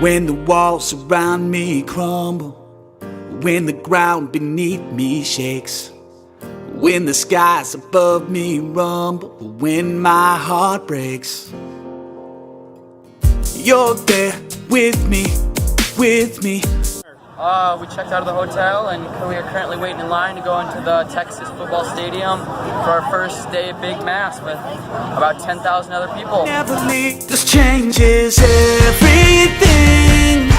When the walls around me crumble, when the ground beneath me shakes, when the skies above me rumble, when my heart breaks, you're there with me, with me. We checked out of the hotel and we are currently waiting in line to go into the Texas football stadium for our first day of Big Mass with about 10,000 other people. Never leave. This changes everything,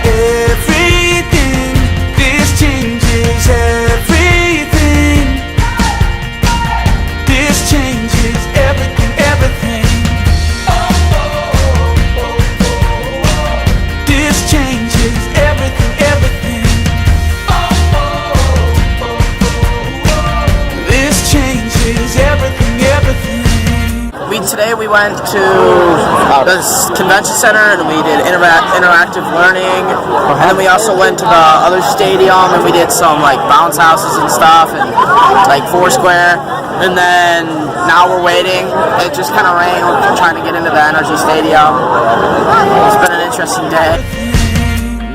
everything. This changes everything. This changes everything, everything. This changes everything, everything. This changes everything, everything. Today we went to the convention center and we did interactive learning, and then we also went to the other stadium and we did some like bounce houses and stuff and like Foursquare, and then now we're waiting. It just kind of rained. We're trying to get into the Energy Stadium. It's been an interesting day.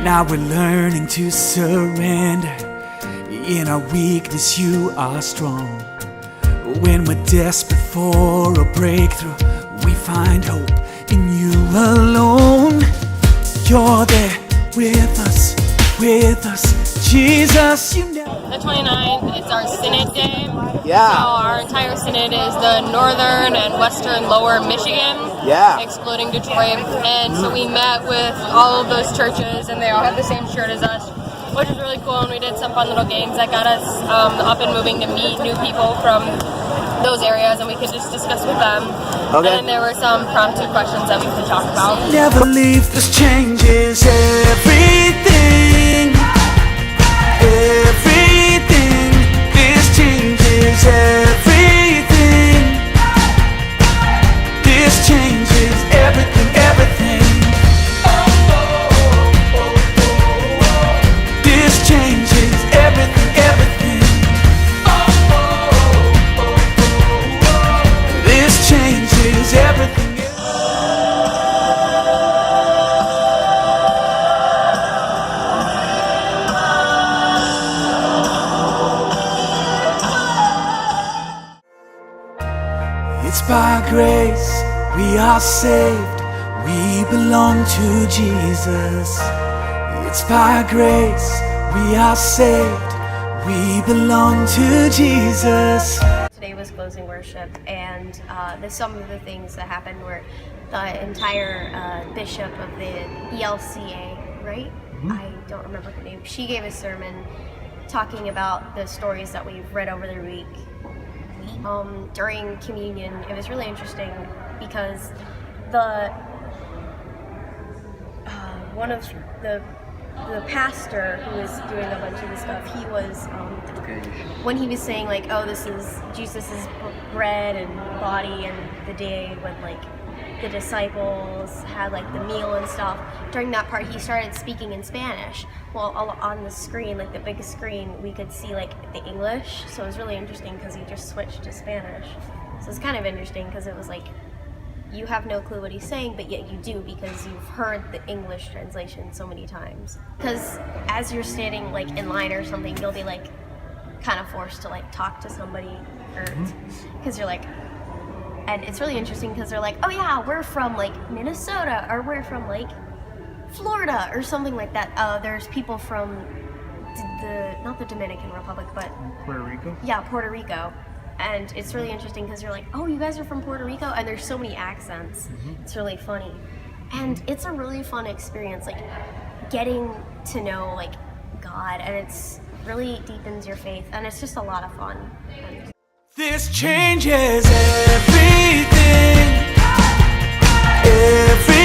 Now we're learning to surrender. In our weakness you are strong. When we're desperate for a breakthrough, we find hope in you alone. You're there with us, Jesus, you know. The 29th, it's our Synod Day. Yeah. So our entire Synod is the northern and western lower Michigan, excluding Detroit. And so we met with all of those churches and they all have the same shirt as us, which was really cool. And we did some fun little games that got us up and moving to meet new people from those areas, and we could just discuss with them. And then there were some promptu questions that we could talk about. Never leave, this changes everything, everything. This changes everything. This changes everything, everything. This changes everything, everything. This changes everything. It's by grace we are saved. We belong to Jesus. It's by grace we are saved. We belong to Jesus. Today was closing worship, and some of the things that happened were the entire bishop of the ELCA, right? I don't remember her name. She gave a sermon talking about the stories that we've read over the week. During communion, it was really interesting because one of the pastor who was doing a bunch of the stuff, he was when he was saying like, oh, this is Jesus's bread and body, and the day when like the disciples had like the meal and stuff, during that part he started speaking in Spanish. Well, on the screen, like the biggest screen, we could see like the English, so it was really interesting because he just switched to Spanish. So it's kind of interesting because it was like you have no clue what he's saying, but yet you do because you've heard the English translation so many times. Because as you're standing like in line or something, you'll be like kind of forced to like talk to somebody, or because you're like, and it's really interesting because they're like, oh yeah, we're from like Minnesota, or we're from like Florida or something like that. There's people from not the Dominican Republic, but Puerto Rico? Yeah, Puerto Rico. And it's really interesting because you're like, oh, you guys are from Puerto Rico? And there's so many accents. It's really funny. And it's a really fun experience, like getting to know like God, and it's really deepens your faith, and it's just a lot of fun. This changes everything, everything.